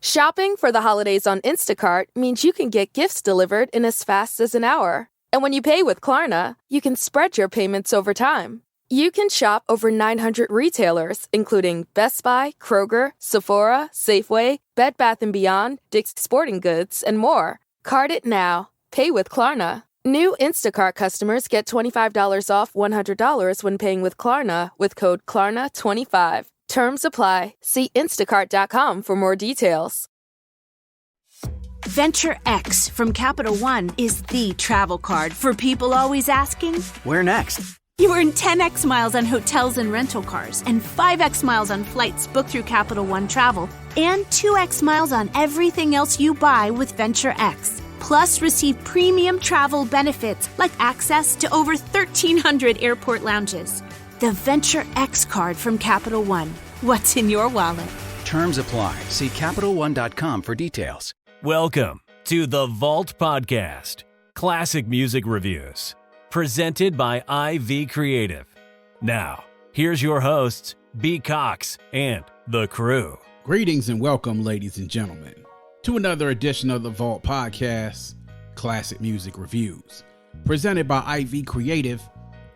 Shopping for the holidays on Instacart means you can get gifts delivered in as fast as an hour. And when you pay with Klarna, you can spread your payments over time. You can shop over 900 retailers, including Best Buy, Kroger, Sephora, Safeway, Bed Bath & Beyond, Dick's Sporting Goods, and more. Card it now. Pay with Klarna. New Instacart customers get $25 off $100 when paying with Klarna with code KLARNA25. Terms apply. See instacart.com for more details. Venture X from Capital One is the travel card for people always asking, where next? You earn 10x miles on hotels and rental cars, and 5x miles on flights booked through Capital One Travel, and 2x miles on everything else you buy with Venture X. Plus, receive premium travel benefits like access to over 1,300 airport lounges. The Venture X card from Capital One. What's in your wallet? Terms apply. See CapitalOne.com for details. Welcome to the Vault Podcast, classic music reviews, presented by IV Creative. Now, here's your hosts, B. Cox and the crew. Greetings and welcome, ladies and gentlemen, to another edition of the Vault Podcast, classic music reviews, presented by IV Creative.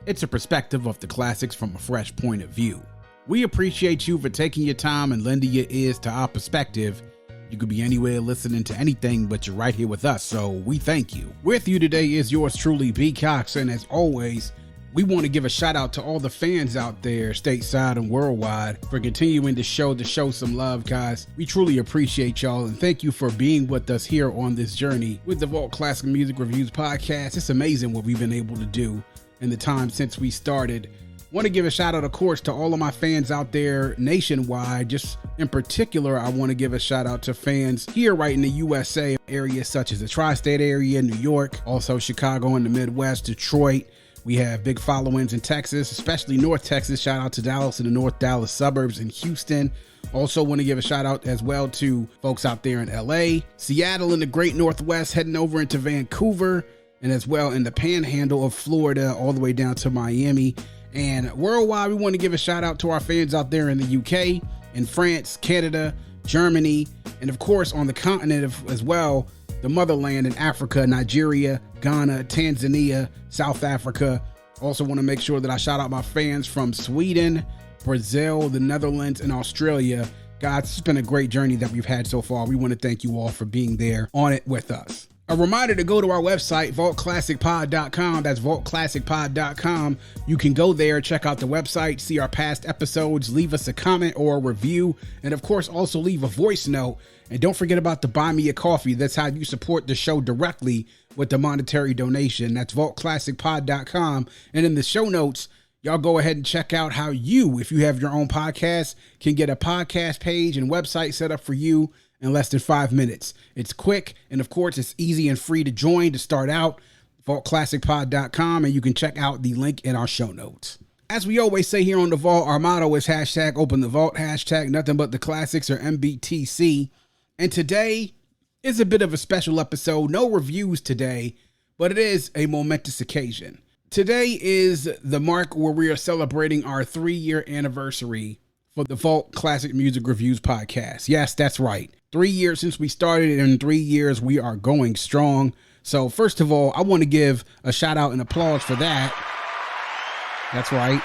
It's a perspective of the classics from a fresh point of view. We appreciate you for taking your time and lending your ears to our perspective. You could be anywhere listening to anything, but you're right here with us, so we thank you. With you today is yours truly, B. Cox, and as always, we want to give a shout out to all the fans out there, stateside and worldwide, for continuing to show some love, guys. We truly appreciate y'all, and thank you for being with us here on this journey with the Vault Classic Music Reviews podcast. It's amazing what we've been able to do in the time since we started. Want to give a shout out, of course, to all of my fans out there nationwide. Just in particular, I want to give a shout out to fans here right in the USA, areas such as the tri-state area, New York, also Chicago in the Midwest, Detroit. We have big followings in Texas, especially North Texas. Shout out to Dallas and the North Dallas suburbs and Houston. Also want to give a shout out as well to folks out there in LA, Seattle in the great Northwest, heading over into Vancouver, and as well in the panhandle of Florida, all the way down to Miami. And worldwide, we want to give a shout out to our fans out there in the UK, in France, Canada, Germany, and of course on the continent as well, the motherland in Africa, Nigeria, Ghana, Tanzania, South Africa. Also want to make sure that I shout out my fans from Sweden, Brazil, the Netherlands, and Australia. Guys, it's been a great journey that we've had so far. We want to thank you all for being there on it with us. A reminder to go to our website, vaultclassicpod.com. That's vaultclassicpod.com. You can go there, check out the website, see our past episodes, leave us a comment or a review, and of course, also leave a voice note. And don't forget about the Buy Me a Coffee. That's how you support the show directly with the monetary donation. That's vaultclassicpod.com. And in the show notes, y'all go ahead and check out how you, if you have your own podcast, can get a podcast page and website set up for you in less than 5 minutes. It's quick, and of course, it's easy and free to join to start out. VaultClassicPod.com, and you can check out the link in our show notes. As we always say here on The Vault, our motto is hashtag open the vault, hashtag nothing but the classics, or MBTC. And today is a bit of a special episode. No reviews today, but it is a momentous occasion. Today is the mark where we are celebrating our 3-year anniversary for the Vault Classic Music Reviews podcast. Yes, that's right. 3 years since we started, and in 3 years, we are going strong. So first of all, I want to give a shout out and applause for that. That's right.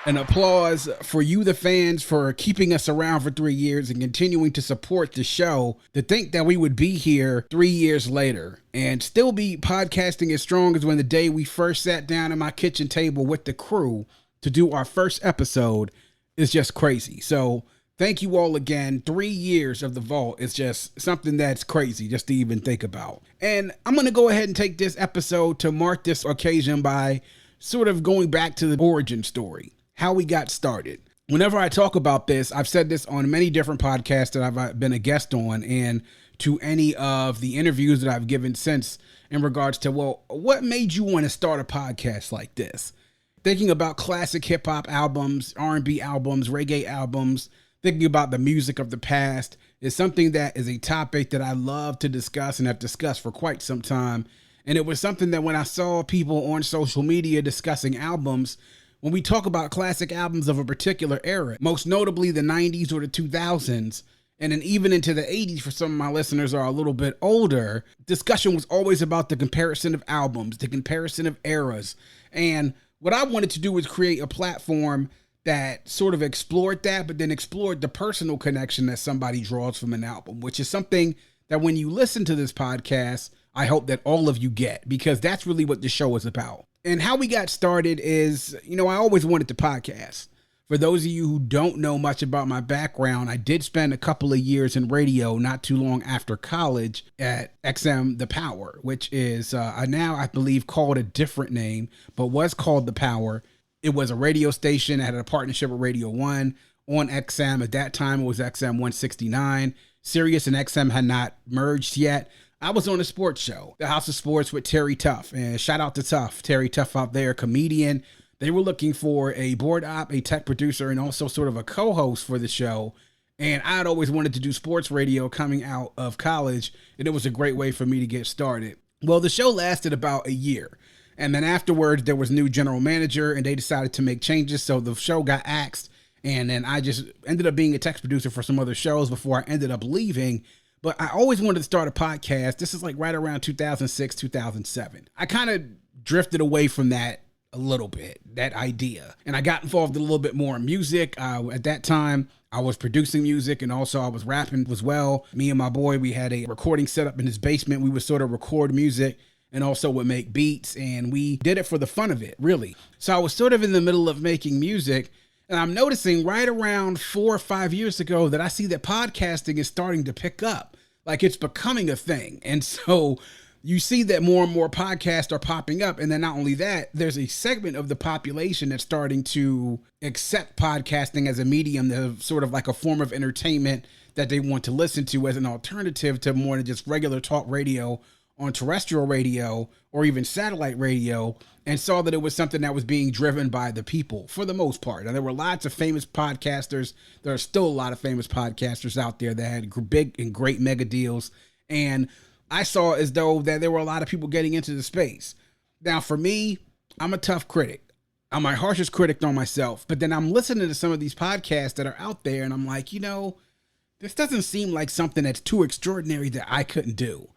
An applause for you, the fans, for keeping us around for 3 years and continuing to support the show. To think that we would be here 3 years later and still be podcasting as strong as when the day we first sat down at my kitchen table with the crew to do our first episode is just crazy. So thank you all again. 3 years of the Vault is just something that's crazy just to even think about. And I'm going to go ahead and take this episode to mark this occasion by sort of going back to the origin story, how we got started. Whenever I talk about this, I've said this on many different podcasts that I've been a guest on, and to any of the interviews that I've given since in regards to, well, what made you want to start a podcast like this? Thinking about classic hip hop albums, R&B albums, reggae albums, thinking about the music of the past is something that is a topic that I love to discuss and have discussed for quite some time. And it was something that when I saw people on social media discussing albums, when we talk about classic albums of a particular era, most notably the 90s or the 2000s, and then even into the 80s for some of my listeners are a little bit older, discussion was always about the comparison of albums, the comparison of eras. And what I wanted to do was create a platform that sort of explored that, but then explored the personal connection that somebody draws from an album, which is something that when you listen to this podcast, I hope that all of you get, because that's really what the show is about. And how we got started is, I always wanted to podcast. For those of you who don't know much about my background, I did spend a couple of years in radio not too long after college at XM The Power, which is now, I believe, called a different name, but was called The Power. It was a radio station that had a partnership with Radio 1 on XM. At that time, it was XM 169. Sirius and XM had not merged yet. I was on a sports show, The House of Sports with Terry Tuff. And shout out to Tuff, Terry Tuff out there, comedian. They were looking for a board op, a tech producer, and also sort of a co-host for the show. And I'd always wanted to do sports radio coming out of college, and it was a great way for me to get started. Well, the show lasted about a year. And then afterwards, there was a new general manager, and they decided to make changes. So the show got axed. And then I just ended up being a text producer for some other shows before I ended up leaving. But I always wanted to start a podcast. This is like right around 2006, 2007. I kind of drifted away from that a little bit, that idea. And I got involved a little bit more in music. At that time, I was producing music and also I was rapping as well. Me and my boy, we had a recording set up in his basement. We would sort of record music and also would make beats. And we did it for the fun of it, really. So I was sort of in the middle of making music. And I'm noticing right around 4 or 5 years ago that I see that podcasting is starting to pick up. Like it's becoming a thing. And so you see that more and more podcasts are popping up. And then not only that, there's a segment of the population that's starting to accept podcasting as a medium, as sort of like a form of entertainment that they want to listen to as an alternative to more than just regular talk radio on terrestrial radio or even satellite radio, and saw that it was something that was being driven by the people for the most part. And there were lots of famous podcasters. There are still a lot of famous podcasters out there that had big and great mega deals. And I saw as though that there were a lot of people getting into the space. Now, for me, I'm a tough critic. I'm my harshest critic on myself. But then I'm listening to some of these podcasts that are out there, and I'm like, this doesn't seem like something that's too extraordinary that I couldn't do.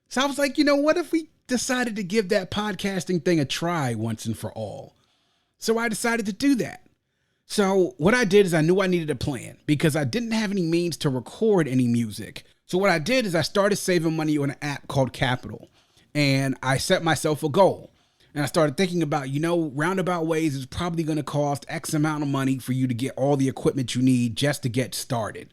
So I was like, what if we decided to give that podcasting thing a try once and for all? So I decided to do that. So what I did is I knew I needed a plan because I didn't have any means to record any music. So what I did is I started saving money on an app called Capital, and I set myself a goal. And I started thinking about, roundabout ways it's probably going to cost X amount of money for you to get all the equipment you need just to get started.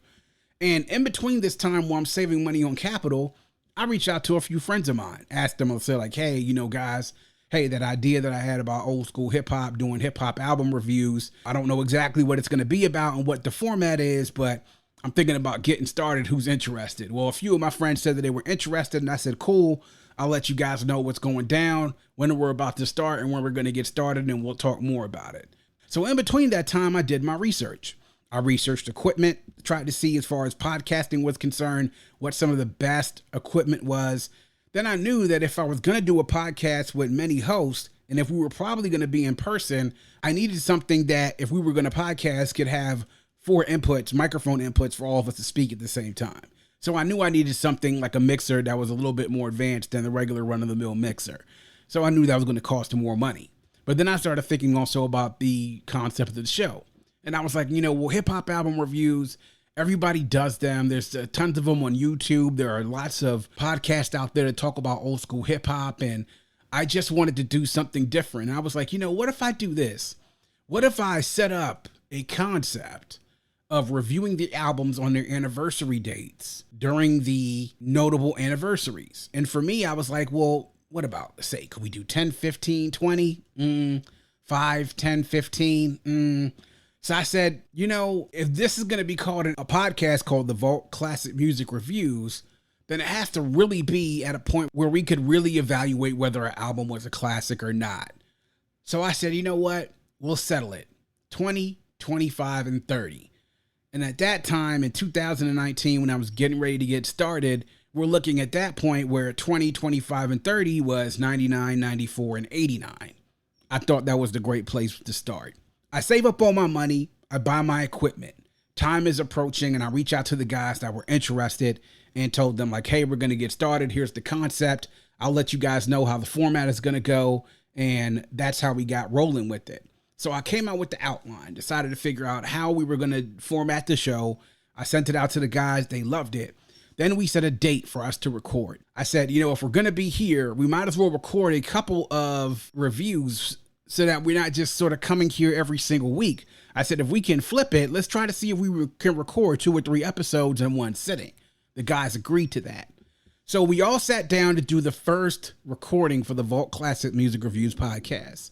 And in between this time while I'm saving money on Capital, I reached out to a few friends of mine, asked them, I said like, hey, guys, hey, that idea that I had about old school hip hop, doing hip hop album reviews, I don't know exactly what it's going to be about and what the format is, but I'm thinking about getting started. Who's interested? Well, a few of my friends said that they were interested, and I said, cool, I'll let you guys know what's going down, when we're about to start and when we're going to get started, and we'll talk more about it. So in between that time, I did my research. I researched equipment, tried to see as far as podcasting was concerned, what some of the best equipment was. Then I knew that if I was going to do a podcast with many hosts, and if we were probably going to be in person, I needed something that if we were going to podcast could have 4 inputs, microphone inputs for all of us to speak at the same time. So I knew I needed something like a mixer that was a little bit more advanced than the regular run-of-the-mill mixer. So I knew that was going to cost more money. But then I started thinking also about the concept of the show. And I was like, hip-hop album reviews, everybody does them. There's tons of them on YouTube. There are lots of podcasts out there that talk about old school hip-hop. And I just wanted to do something different. And I was like, what if I do this? What if I set up a concept of reviewing the albums on their anniversary dates during the notable anniversaries? And for me, I was like, well, what about, let's say, could we do 10, 15, 20, 5, 10, 15? So I said, if this is going to be called a podcast called The Vault Classic Music Reviews, then it has to really be at a point where we could really evaluate whether an album was a classic or not. So I said, what? We'll settle it. 20, 25, and 30. And at that time in 2019, when I was getting ready to get started, we're looking at that point where 20, 25, and 30 was 99, 94, and 89. I thought that was the great place to start. I save up all my money. I buy my equipment. Time is approaching, and I reach out to the guys that were interested and told them, like, hey, we're going to get started. Here's the concept. I'll let you guys know how the format is going to go. And that's how we got rolling with it. So I came out with the outline, decided to figure out how we were going to format the show. I sent it out to the guys. They loved it. Then we set a date for us to record. I said, if we're going to be here, we might as well record a couple of reviews so that we're not just sort of coming here every single week. I said, if we can flip it, let's try to see if we can record 2 or 3 episodes in one sitting. The guys agreed to that. So we all sat down to do the first recording for the Vault Classic Music Reviews podcast.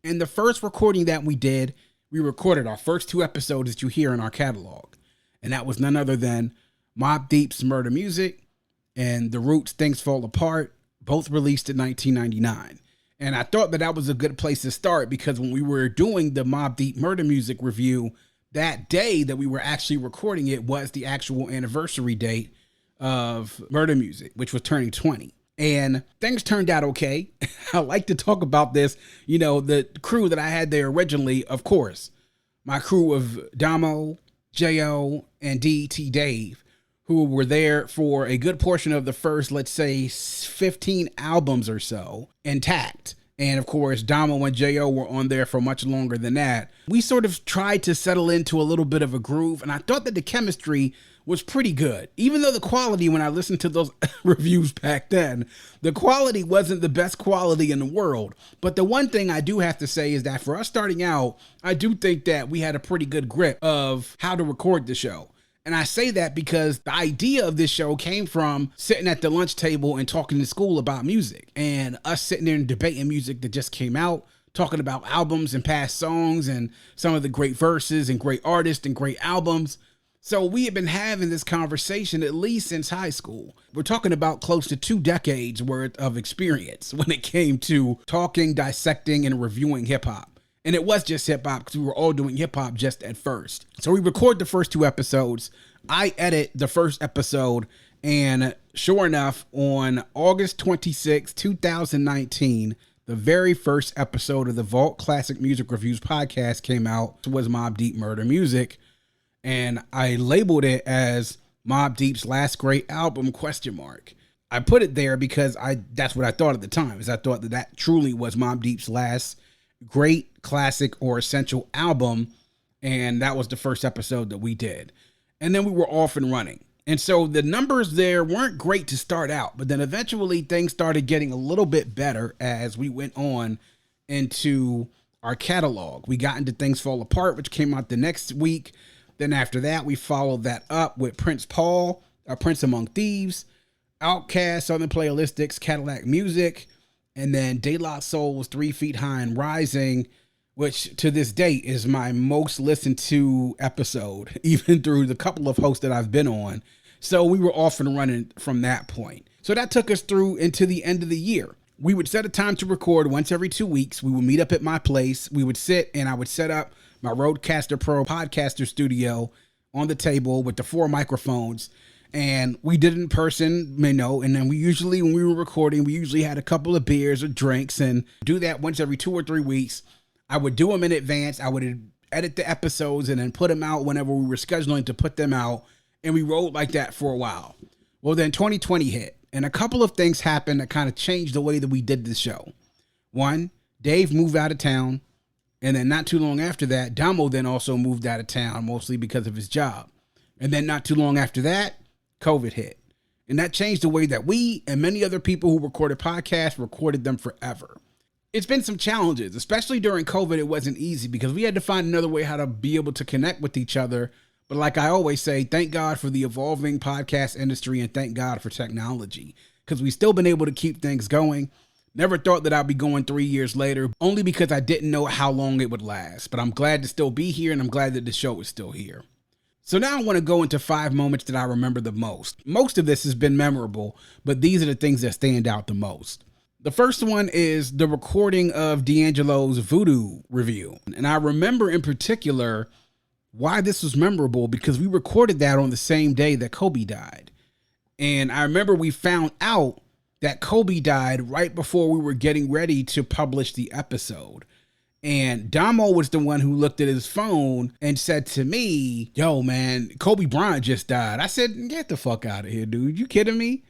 And the first recording that we did, we recorded our first 2 episodes that you hear in our catalog. And that was none other than Mobb Deep's Murda Muzik and The Roots' Things Fall Apart, both released in 1999. And I thought that was a good place to start because when we were doing the Mobb Deep Murda Muzik review, that day that we were actually recording it was the actual anniversary date of Murda Muzik, which was turning 20. And things turned out okay. I like to talk about this. The crew that I had there originally, of course, my crew of Damo, J.O., and D.T. Dave, who were there for a good portion of the first, let's say, 15 albums or so, intact. And of course, Damo and J.O. were on there for much longer than that. We sort of tried to settle into a little bit of a groove, and I thought that the chemistry was pretty good. Even though the quality, when I listened to those reviews back then, the quality wasn't the best quality in the world. But the one thing I do have to say is that for us starting out, I do think that we had a pretty good grip of how to record the show. And I say that because the idea of this show came from sitting at the lunch table and talking to school about music and us sitting there and debating music that just came out, talking about albums and past songs and some of the great verses and great artists and great albums. So we have been having this conversation at least since high school. We're talking about close to 2 decades worth of experience when it came to talking, dissecting, and reviewing hip hop. And it was just hip hop because we were all doing hip hop just at first. So we record the first 2 episodes. I edit the first episode. And sure enough, on August 26, 2019, the very first episode of the Vault Classic Music Reviews podcast came out. It was Mobb Deep Murda Muzik. And I labeled it as Mobb Deep's last great album, ? I put it there because that's what I thought at the time, is I thought that truly was Mobb Deep's last great classic or essential album. And that was the first episode that we did. And then we were off and running. And so the numbers there weren't great to start out, but then eventually things started getting a little bit better as we went on into our catalog. We got into Things Fall Apart, which came out the next week. Then after that, we followed that up with Prince Paul, Prince Among Thieves, Outkast, Southern Playalistics, Cadillac Music, and then De La Soul's 3 Feet High and Rising, which to this date is my most listened to episode, even through the couple of hosts that I've been on. So we were off and running from that point. So that took us through into the end of the year. We would set a time to record once every 2 weeks. We would meet up at my place. We would sit and I would set up my Rodecaster Pro podcaster studio on the table with the 4 microphones. And we did it in person, and then we usually, when we were recording, we usually had a couple of beers or drinks and do that once every 2 or 3 weeks. I would do them in advance. I would edit the episodes and then put them out whenever we were scheduling to put them out. And we rolled like that for a while. Well, then 2020 hit and a couple of things happened that kind of changed the way that we did the show. One, Dave moved out of town. And then not too long after that, Damo then also moved out of town, mostly because of his job. And then not too long after that, COVID hit. And that changed the way that we and many other people who recorded podcasts recorded them forever. It's been some challenges, especially during COVID. It wasn't easy because we had to find another way how to be able to connect with each other. But like I always say, thank God for the evolving podcast industry and thank God for technology because we've still been able to keep things going. Never thought that I'd be going 3 years later, only because I didn't know how long it would last. But I'm glad to still be here, and I'm glad that the show is still here. So now I want to go into 5 moments that I remember the most. Most of this has been memorable, but these are the things that stand out the most. The first one is the recording of D'Angelo's Voodoo review. And I remember in particular why this was memorable because we recorded that on the same day that Kobe died. And I remember we found out that Kobe died right before we were getting ready to publish the episode. And Damo was the one who looked at his phone and said to me, yo, man, Kobe Bryant just died. I said, get the fuck out of here, dude. You kidding me?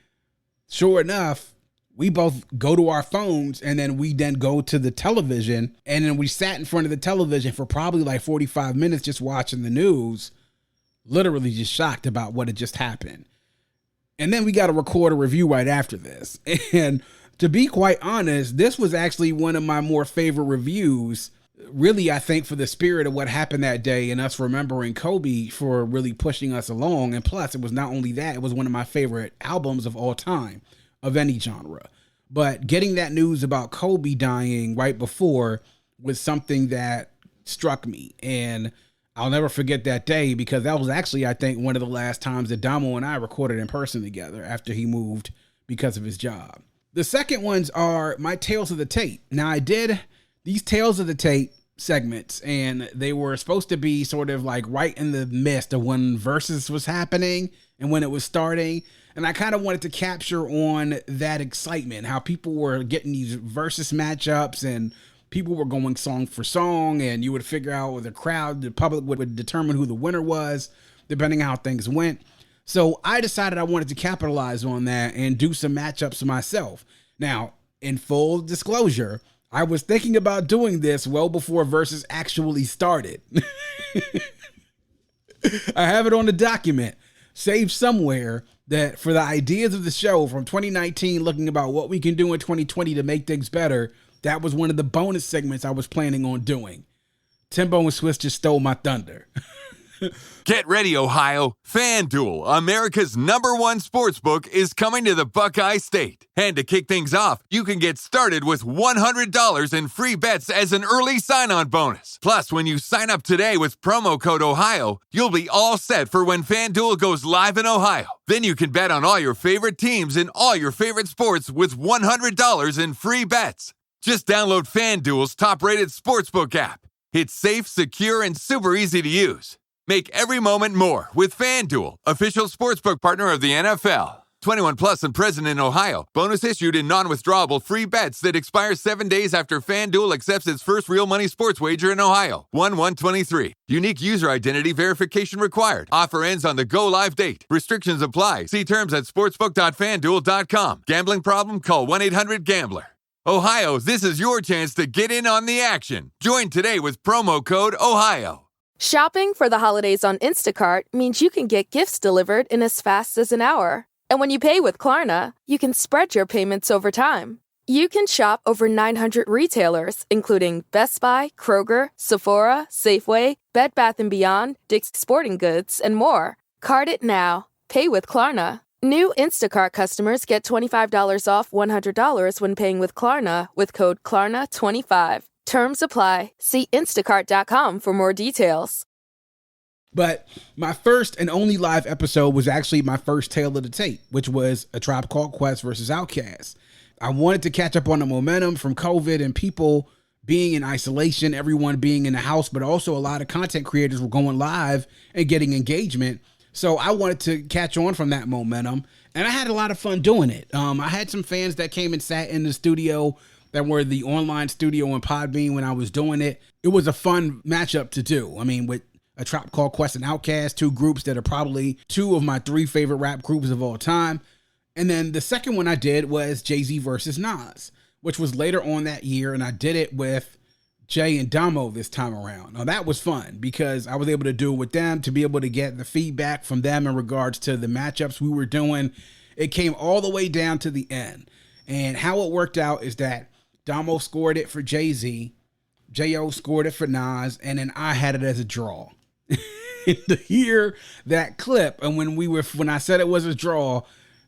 Sure enough, we both go to our phones and then we go to the television. And then we sat in front of the television for probably like 45 minutes just watching the news, literally just shocked about what had just happened. And then we got to record a review right after this. And to be quite honest, this was actually one of my more favorite reviews. Really, I think for the spirit of what happened that day and us remembering Kobe for really pushing us along. And plus, it was not only that, it was one of my favorite albums of all time, of any genre. But getting that news about Kobe dying right before was something that struck me. And I'll never forget that day because that was actually, I think, one of the last times that Damo and I recorded in person together after he moved because of his job. The second ones are my Tales of the Tape. Now, I did these Tales of the Tape segments, and they were supposed to be sort of like right in the midst of when Versus was happening and when it was starting. And I kind of wanted to capture on that excitement, how people were getting these Versus matchups and people were going song for song, and you would figure out with the crowd, the public would determine who the winner was, depending on how things went. So I decided I wanted to capitalize on that and do some matchups myself. Now, in full disclosure, I was thinking about doing this well before Versus actually started. I have it on the document, saved somewhere, that for the ideas of the show from 2019, looking about what we can do in 2020 to make things better, that was one of the bonus segments I was planning on doing. Timbo and Swiss just stole my thunder. Get ready, Ohio. FanDuel, America's #1 sportsbook, is coming to the Buckeye State. And to kick things off, you can get started with $100 in free bets as an early sign-on bonus. Plus, when you sign up today with promo code OHIO, you'll be all set for when FanDuel goes live in Ohio. Then you can bet on all your favorite teams and all your favorite sports with $100 in free bets. Just download FanDuel's top-rated sportsbook app. It's safe, secure, and super easy to use. Make every moment more with FanDuel, official sportsbook partner of the NFL. 21 plus and present in Ohio. Bonus issued in non-withdrawable free bets that expire 7 days after FanDuel accepts its first real money sports wager in Ohio. 1/1/23. Unique user identity verification required. Offer ends on the go-live date. Restrictions apply. See terms at sportsbook.fanduel.com. Gambling problem? Call 1-800-GAMBLER. Ohio, this is your chance to get in on the action. Join today with promo code OHIO. Shopping for the holidays on Instacart means you can get gifts delivered in as fast as an hour. And when you pay with Klarna, you can spread your payments over time. You can shop over 900 retailers, including Best Buy, Kroger, Sephora, Safeway, Bed Bath & Beyond, Dick's Sporting Goods, and more. Card it now. Pay with Klarna. New Instacart customers get $25 off $100 when paying with Klarna with code KLARNA25. Terms apply. See instacart.com for more details. But my first and only live episode was actually my first Tale of the Tape, which was A Tribe Called Quest versus Outkast. I wanted to catch up on the momentum from COVID and people being in isolation, everyone being in the house, but also a lot of content creators were going live and getting engagement. So I wanted to catch on from that momentum, and I had a lot of fun doing it. I had some fans that came and sat in the studio that were the online studio in Podbean when I was doing it. It was a fun matchup to do. I mean, with A Tribe Called Quest and Outkast, two groups that are probably two of my three favorite rap groups of all time. And then the second one I did was Jay-Z versus Nas, which was later on that year, and I did it with Jay and Damo this time around. Now that was fun because I was able to do it with them, to be able to get the feedback from them in regards to the matchups we were doing. It came all the way down to the end. And how it worked out is that Damo scored it for Jay-Z, J.O. scored it for Nas, and then I had it as a draw. To hear that clip, and when I said it was a draw,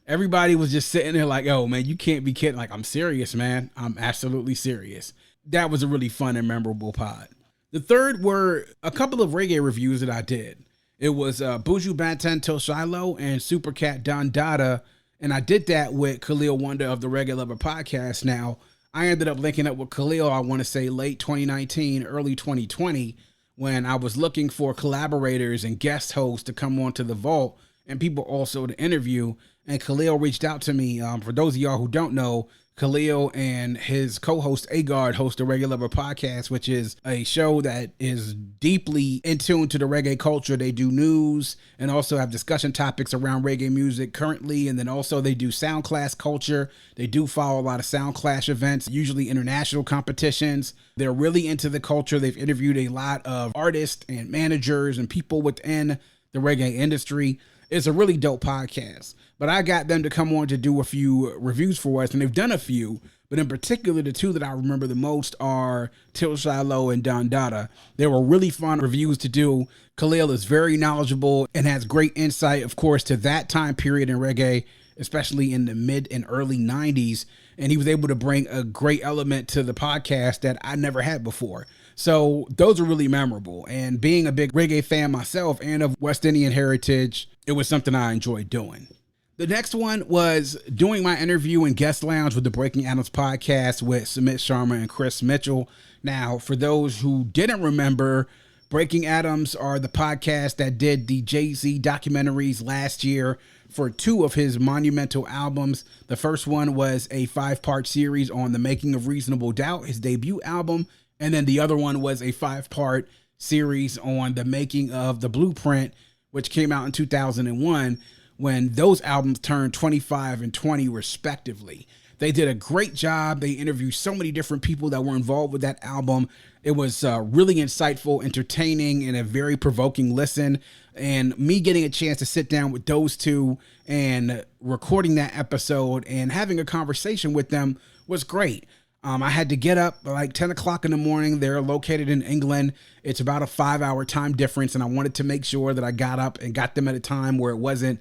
everybody was just sitting there like, oh man, you can't be kidding. Like, I'm serious, man. I'm absolutely serious. That was a really fun and memorable pod. The third were a couple of reggae reviews that I did. It was Buju Banton Till Shiloh and Supercat Don Dada, and I did that with Khalil Wonder of the Reggae Lover podcast. Now, I ended up linking up with Khalil, I want to say late 2019, early 2020, when I was looking for collaborators and guest hosts to come onto the vault and people also to interview. And Khalil reached out to me. For those of y'all who don't know, Khalil and his co-host Agard host the Reggae Lover podcast, which is a show that is deeply in tune to the reggae culture. They do news and also have discussion topics around reggae music currently, and then also they do Sound Clash culture. They do follow a lot of Sound Clash events, usually international competitions. They're really into the culture. They've interviewed a lot of artists and managers and people within the reggae industry. It's a really dope podcast. But I got them to come on to do a few reviews for us, and they've done a few. But in particular, the two that I remember the most are Till Shiloh and Don Dada. They were really fun reviews to do. Khalil is very knowledgeable and has great insight, of course, to that time period in reggae, especially in the mid and early 90s. And he was able to bring a great element to the podcast that I never had before. So those are really memorable. And being a big reggae fan myself and of West Indian heritage, it was something I enjoyed doing. The next one was doing my interview in Guest Lounge with the Breaking Atoms podcast with Sumit Sharma and Chris Mitchell. Now, for those who didn't remember, Breaking Atoms are the podcast that did the Jay-Z documentaries last year for two of his monumental albums. The first one was a 5-part series on the making of Reasonable Doubt, his debut album. And then the other one was a 5-part series on the making of The Blueprint, which came out in 2001. When those albums turned 25 and 20 respectively. They did a great job. They interviewed so many different people that were involved with that album. It was really insightful, entertaining, and a very provoking listen. And me getting a chance to sit down with those two and recording that episode and having a conversation with them was great. I had to get up like 10 o'clock in the morning. They're located in England. It's about a 5-hour time difference. And I wanted to make sure that I got up and got them at a time where it wasn't,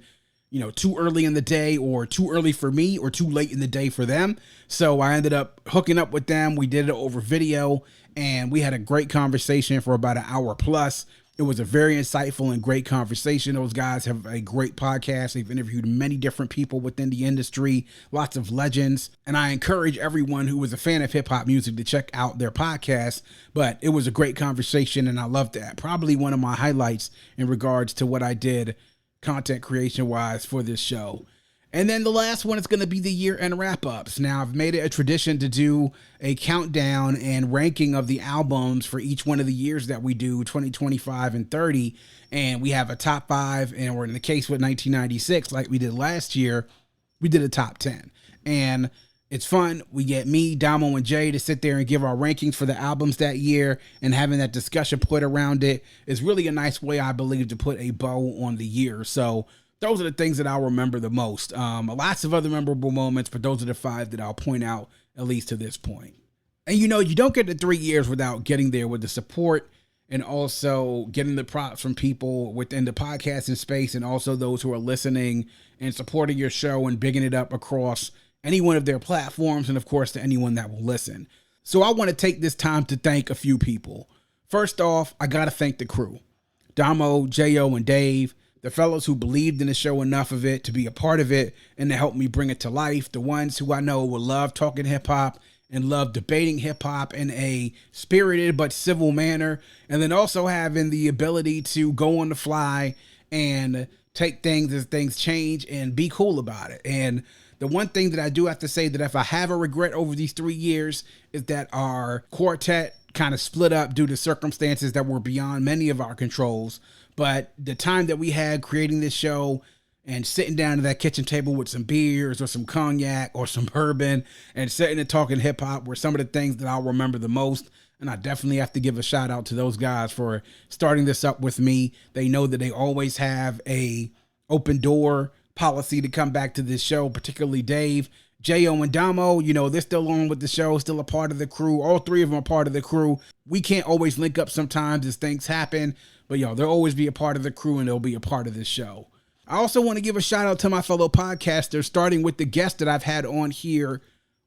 too early in the day or too early for me or too late in the day for them. So I ended up hooking up with them. We did it over video and we had a great conversation for about an hour plus. It was a very insightful and great conversation. Those guys have a great podcast. They've interviewed many different people within the industry, lots of legends. And I encourage everyone who is a fan of hip hop music to check out their podcast. But it was a great conversation and I loved that. Probably one of my highlights in regards to what I did content creation wise for this show. And then the last one is going to be the year-end wrap-ups. Now, I've made it a tradition to do a countdown and ranking of the albums for each one of the years that we do, 2025 and 30. And we have a top 5, and we're in the case with 1996, like we did last year, we did a top 10. And it's fun. We get me, Damo, and Jay to sit there and give our rankings for the albums that year, and having that discussion put around it is really a nice way, I believe, to put a bow on the year. So those are the things that I'll remember the most. Lots of other memorable moments, but those are the 5 that I'll point out, at least to this point. And you don't get to 3 years without getting there with the support and also getting the props from people within the podcasting space, and also those who are listening and supporting your show and bigging it up across any one of their platforms, and of course to anyone that will listen. So I want to take this time to thank a few people. First off, I got to thank the crew. Damo, J.O., and Dave, the fellows who believed in the show enough of it to be a part of it and to help me bring it to life. The ones who I know will love talking hip hop and love debating hip hop in a spirited but civil manner. And then also having the ability to go on the fly and take things as things change and be cool about it. And the one thing that I do have to say, that if I have a regret over these 3 years, is that our quartet kind of split up due to circumstances that were beyond many of our controls. But the time that we had creating this show and sitting down at that kitchen table with some beers or some cognac or some bourbon and sitting and talking hip hop were some of the things that I'll remember the most. And I definitely have to give a shout out to those guys for starting this up with me. They know that they always have a open door policy to come back to this show, particularly Dave. J.O. and Damo, they're still on with the show, still a part of the crew. All 3 of them are part of the crew. We can't always link up sometimes as things happen, but they'll always be a part of the crew and they'll be a part of this show. I also want to give a shout out to my fellow podcasters, starting with the guests that I've had on here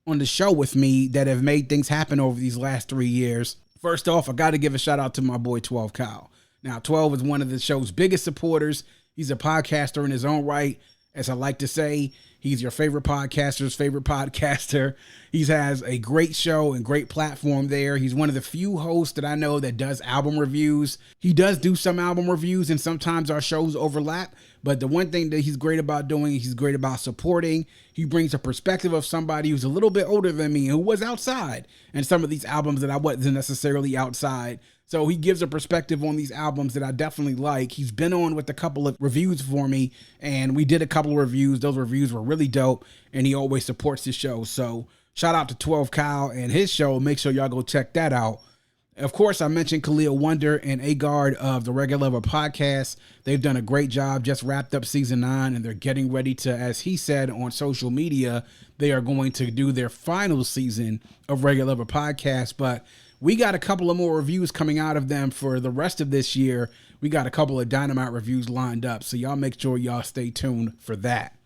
on the show with me that have made things happen over these last 3 years. First off, I got to give a shout out to my boy 12 Kyle. Now, 12 is one of the show's biggest supporters. He's a podcaster in his own right. As I like to say, he's your favorite podcaster's favorite podcaster. He has a great show and great platform there. He's one of the few hosts that I know that does album reviews. He does do some album reviews, and sometimes our shows overlap. But the one thing that he's great about doing, he's great about supporting. He brings a perspective of somebody who's a little bit older than me, who was outside, and some of these albums that I wasn't necessarily outside. So he gives a perspective on these albums that I definitely like. He's been on with a couple of reviews for me, and we did a couple of reviews. Those reviews were really dope, and he always supports the show. So shout out to 12 Kyle and his show. Make sure y'all go check that out. Of course, I mentioned Khalil Wonder and Agard of the Regular Level Podcast. They've done a great job, just wrapped up season 9, and they're getting ready to, as he said on social media, they are going to do their final season of Regular Level Podcast. But we got a couple of more reviews coming out of them for the rest of this year. We got a couple of Dynamite reviews lined up, so y'all make sure y'all stay tuned for that.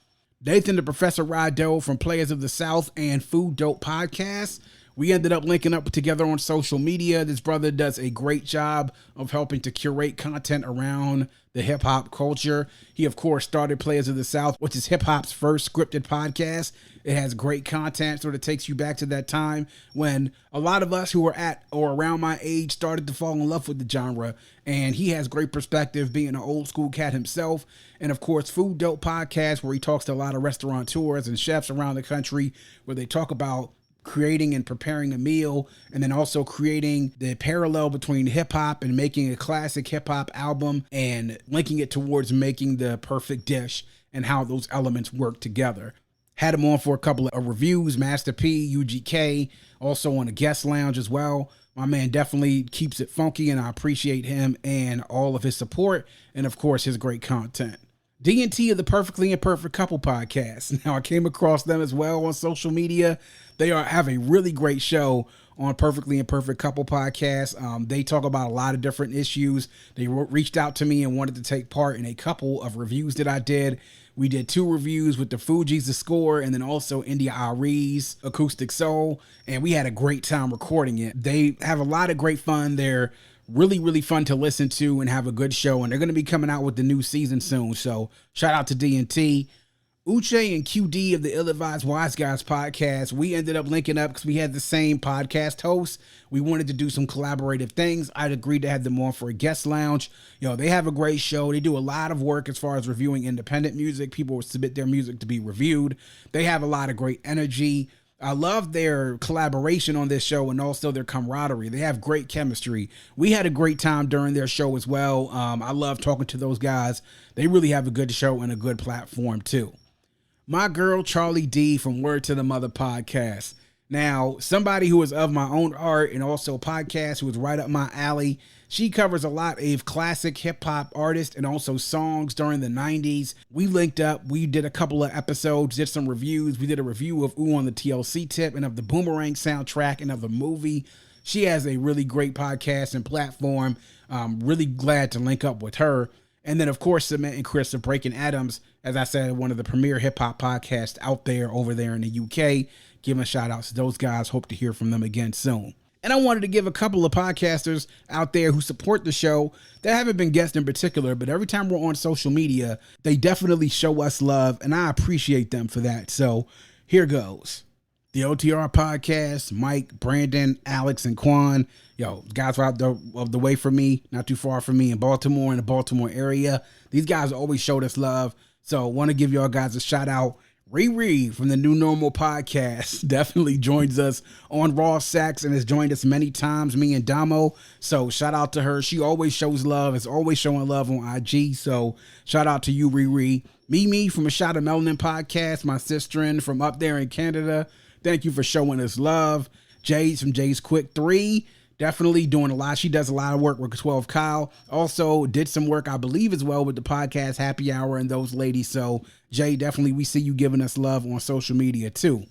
Nathan the Professor Rideau from Players of the South and Food Dope Podcast. We ended up linking up together on social media. This brother does a great job of helping to curate content around the hip-hop culture. He, of course, started Players of the South, which is hip-hop's first scripted podcast. It has great content, sort of takes you back to that time when a lot of us who were at or around my age started to fall in love with the genre. And he has great perspective, being an old school cat himself. And, of course, Food Dope Podcast, where he talks to a lot of restaurateurs and chefs around the country, where they talk about creating and preparing a meal, and then also creating the parallel between hip hop and making a classic hip hop album and linking it towards making the perfect dish and how those elements work together. Had him on for a couple of reviews, Master P, UGK, also on a guest lounge as well. My man definitely keeps it funky, and I appreciate him and all of his support, and of course his great content. D&T of the Perfectly Imperfect Couple Podcast. Now, I came across them as well on social media. They have a really great show on Perfectly Imperfect Couple Podcast. They talk about a lot of different issues. They reached out to me and wanted to take part in a couple of reviews that I did. We did 2 reviews with the Fugees, The Score, and then also India Ari's Acoustic Soul, and we had a great time recording it. They have a lot of great fun. They're really fun to listen to and have a good show, and they're going to be coming out with the new season soon. So shout out to D&T. Uche and QD of the Ill-Advised Wise Guys Podcast. We ended up linking up because we had the same podcast hosts. We wanted to do some collaborative things. I'd agreed to have them on for a guest lounge. They have a great show. They do a lot of work as far as reviewing independent music. People will submit their music to be reviewed. They have a lot of great energy. I love their collaboration on this show and also their camaraderie. They have great chemistry. We had a great time during their show as well. I love talking to those guys. They really have a good show and a good platform too. My girl, Charlie D from Word to the Mother Podcast. Now, somebody who is of my own art and also podcast, who is right up my alley. She covers a lot of classic hip hop artists and also songs during the 90s. We linked up. We did a couple of episodes, did some reviews. We did a review of Ooh on the TLC Tip and of the Boomerang soundtrack and of the movie. She has a really great podcast and platform. I'm really glad to link up with her. And then, of course, Cement and Chris of Breaking Atoms, as I said, one of the premier hip-hop podcasts out there over there in the UK. Giving shout outs to those guys. Hope to hear from them again soon. And I wanted to give a couple of podcasters out there who support the show that haven't been guests in particular, but every time we're on social media, they definitely show us love, and I appreciate them for that. So here goes. The OTR Podcast, Mike, Brandon, Alex, and Quan. Guys are out of the way from me, not too far from me in Baltimore, in the Baltimore area. These guys always showed us love. So I want to give y'all guys a shout out. Riri from the New Normal Podcast definitely joins us on Raw Sax and has joined us many times, me and Damo. So shout out to her. She always shows love, is always showing love on IG. So shout out to you, Riri. Mimi from A Shot of Melanin Podcast, my sister from up there in Canada. Thank you for showing us love. Jay's from Jay's Quick 3. Definitely doing a lot. She does a lot of work with 12 Kyle. Also did some work, I believe, as well with the podcast Happy Hour and those ladies. So, Jay, definitely we see you giving us love on social media, too.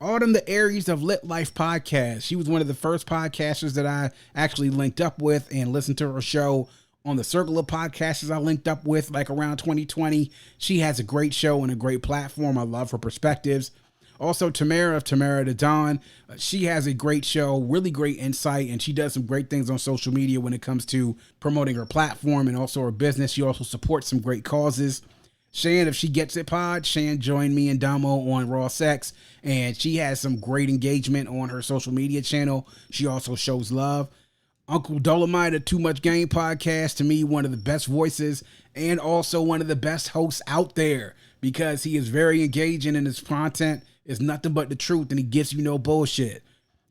Autumn the Aries of Lit Life Podcast. She was one of the first podcasters that I actually linked up with and listened to her show on the circle of podcasters I linked up with like around 2020. She has a great show and a great platform. I love her perspectives. Also, Tamara of Tamara to Dawn. She has a great show, really great insight, and she does some great things on social media when it comes to promoting her platform and also her business. She also supports some great causes. Shan, if she gets it pod, Shan joined me and Damo on Raw Sex, and she has some great engagement on her social media channel. She also shows love. Uncle Dolomite, a Too Much Game podcast, to me, one of the best voices and also one of the best hosts out there because he is very engaging and his content is nothing but the truth and he gives you no bullshit.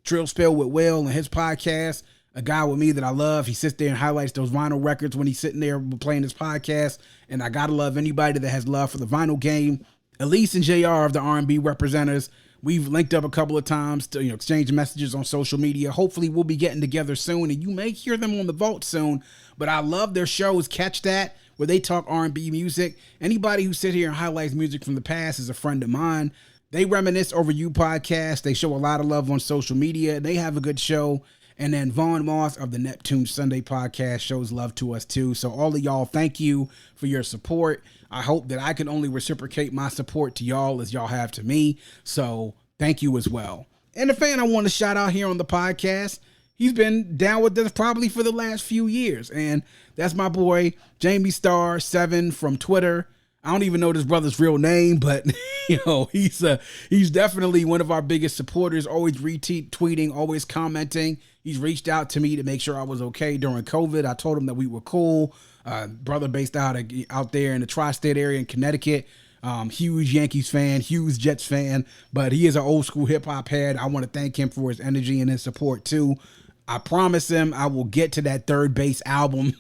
Trill Spill with Will and his podcast, a guy with me that I love. He sits there and highlights those vinyl records when he's sitting there playing his podcast. And I gotta love anybody that has love for the vinyl game. Elise and JR of the R&B representatives. We've linked up a couple of times to exchange messages on social media. Hopefully we'll be getting together soon and you may hear them on the vault soon. But I love their shows. Catch that, where they talk R&B music. Anybody who sits here and highlights music from the past is a friend of mine. They reminisce over you podcast. They show a lot of love on social media. They have a good show. And then Vaughn Moss of the Neptune Sunday podcast shows love to us too. So all of y'all, thank you for your support. I hope that I can only reciprocate my support to y'all as y'all have to me. So thank you as well. And the fan I want to shout out here on the podcast, he's been down with us probably for the last few years. And that's my boy, Jamie Star 7 from Twitter. I don't even know this brother's real name, but he's definitely one of our biggest supporters, always retweeting, always commenting. He's reached out to me to make sure I was okay during COVID. I told him that we were cool. Brother based out there in the tri-state area in Connecticut. Huge Yankees fan, huge Jets fan, but he is an old school hip hop head. I want to thank him for his energy and his support too. I promise him I will get to that Third Base album.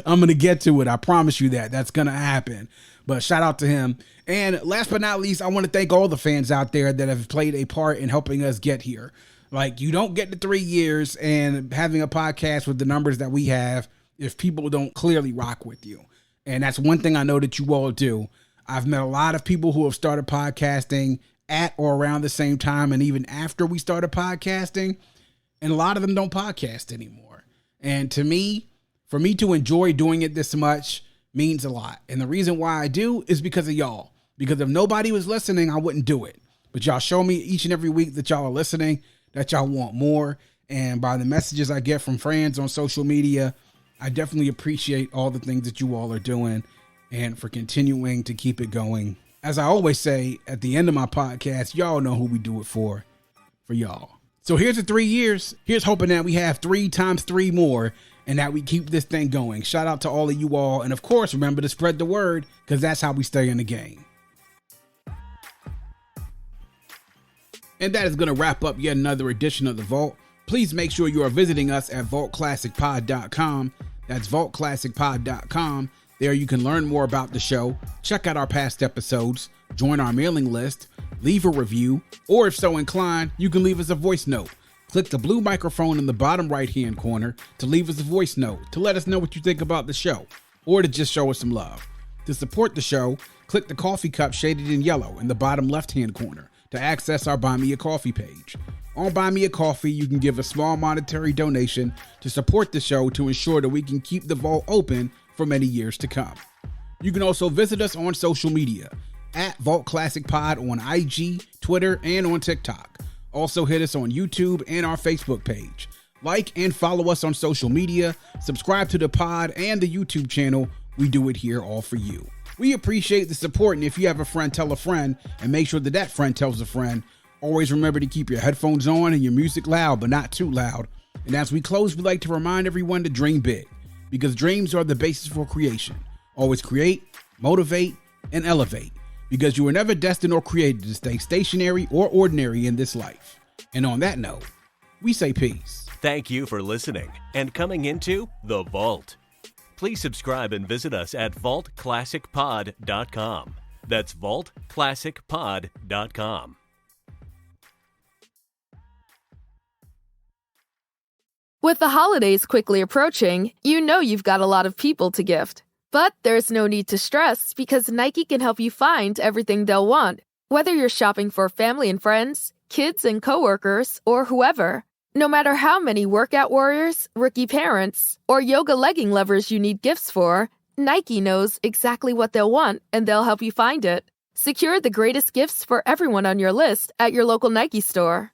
I'm going to get to it. I promise you that. That's going to happen. But shout out to him. And last but not least, I want to thank all the fans out there that have played a part in helping us get here. Like, you don't get to 3 years and having a podcast with the numbers that we have if people don't clearly rock with you. And that's one thing I know that you all do. I've met a lot of people who have started podcasting at or around the same time and even after we started podcasting. And a lot of them don't podcast anymore. And to me, for me to enjoy doing it this much means a lot. And the reason why I do is because of y'all. Because if nobody was listening, I wouldn't do it. But y'all show me each and every week that y'all are listening, that y'all want more. And by the messages I get from friends on social media, I definitely appreciate all the things that you all are doing and for continuing to keep it going. As I always say at the end of my podcast, y'all know who we do it for y'all. So here's the 3 years. Here's hoping that we have 3 times 3 more and that we keep this thing going. Shout out to all of you all. And of course, remember to spread the word because that's how we stay in the game. And that is going to wrap up yet another edition of The Vault. Please make sure you are visiting us at vaultclassicpod.com. That's vaultclassicpod.com. There you can learn more about the show, check out our past episodes, join our mailing list, leave a review, or if so inclined, you can leave us a voice note. Click the blue microphone in the bottom right-hand corner to leave us a voice note to let us know what you think about the show, or to just show us some love. To support the show, click the coffee cup shaded in yellow in the bottom left-hand corner to access our Buy Me a Coffee page. On Buy Me a Coffee, you can give a small monetary donation to support the show to ensure that we can keep the vault open for many years to come. You can also visit us on social media at Vault Classic Pod on IG, Twitter, and on TikTok. Also hit us on YouTube and our Facebook page. Like and follow us on social media, subscribe to the pod and the YouTube channel. We do it here all for you. We appreciate the support, and if you have a friend, tell a friend, and make sure that that friend tells a friend. Always remember to keep your headphones on and your music loud, but not too loud. And as we close, we'd like to remind everyone to dream big, because dreams are the basis for creation. Always create, motivate, and elevate, because you were never destined or created to stay stationary or ordinary in this life. And on that note, we say peace. Thank you for listening and coming into The Vault. Please subscribe and visit us at vaultclassicpod.com. That's vaultclassicpod.com. With the holidays quickly approaching, you know you've got a lot of people to gift. But there's no need to stress because Nike can help you find everything they'll want. Whether you're shopping for family and friends, kids and coworkers, or whoever. No matter how many workout warriors, rookie parents, or yoga legging lovers you need gifts for, Nike knows exactly what they'll want and they'll help you find it. Secure the greatest gifts for everyone on your list at your local Nike store.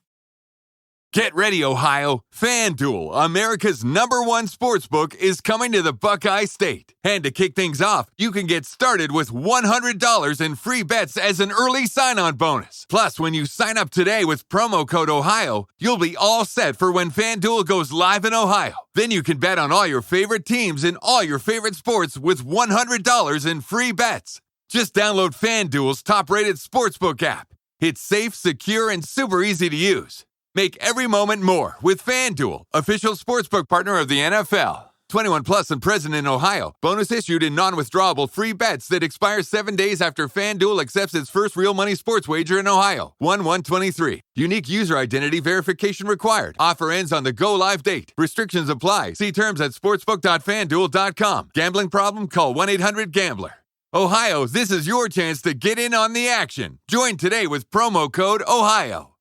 Get ready, Ohio. FanDuel, America's #1 sportsbook, is coming to the Buckeye State. And to kick things off, you can get started with $100 in free bets as an early sign-on bonus. Plus, when you sign up today with promo code OHIO, you'll be all set for when FanDuel goes live in Ohio. Then you can bet on all your favorite teams and all your favorite sports with $100 in free bets. Just download FanDuel's top-rated sportsbook app. It's safe, secure, and super easy to use. Make every moment more with FanDuel, official sportsbook partner of the NFL. 21 plus and present in Ohio. Bonus issued in non-withdrawable free bets that expire 7 days after FanDuel accepts its first real money sports wager in Ohio. 1/1/23. Unique user identity verification required. Offer ends on the go-live date. Restrictions apply. See terms at sportsbook.fanduel.com. Gambling problem? Call 1-800-GAMBLER. Ohio, this is your chance to get in on the action. Join today with promo code OHIO.